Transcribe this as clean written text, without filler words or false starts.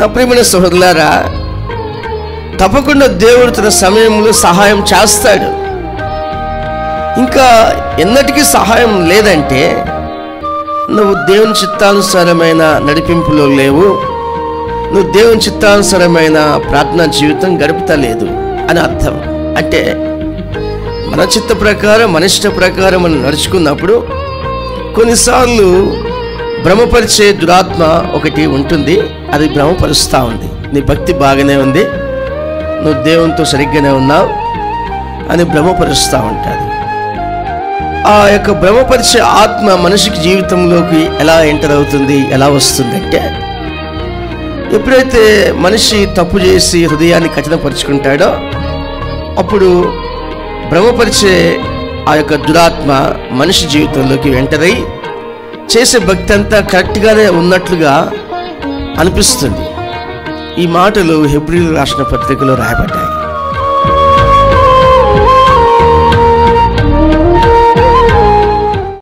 నా ప్రియమైన సహోదరులారా, తప్పకుండా దేవుడు తన సమయంలో సహాయం చేస్తాడు. ఇంకా ఎన్నటికీ సహాయం లేదంటే నువ్వు దేవుని చిత్తానుసారమైన నడిపింపులో లేవు, నువ్వు దేవుని చిత్తానుసారమైన ప్రార్థనా జీవితం గడుపుతలేదు అని అర్థం. అంటే మన చిత్త ప్రకారం, మన ఇష్ట ప్రకారం మనం నడుచుకున్నప్పుడు కొన్నిసార్లు భ్రమపరిచే దురాత్మ ఒకటి ఉంటుంది. అది భ్రమపరుస్తూ ఉంది. నీ భక్తి బాగానే ఉంది, నువ్వు దేవునితో సరిగ్గానే ఉన్నావు అని భ్రమపరుస్తూ ఉంటుంది. ఆ యొక్క భ్రమపరిచే ఆత్మ మనిషికి జీవితంలోకి ఎలా ఎంటర్ అవుతుంది, ఎలా వస్తుందంటే, ఎప్పుడైతే మనిషి తప్పు చేసి హృదయాన్ని కఠినపరుచుకుంటాడో అప్పుడు భ్రమపరిచే ఆ యొక్క దురాత్మ మనిషి జీవితంలోకి ఎంటర్ అయ్యి చేసే భక్తి అంతా కరెక్ట్గానే ఉన్నట్లుగా అనిపిస్తుంది. ఈ మాటలు హెబ్రీయులకు రాసిన పత్రికలో రాయబడ్డాయి.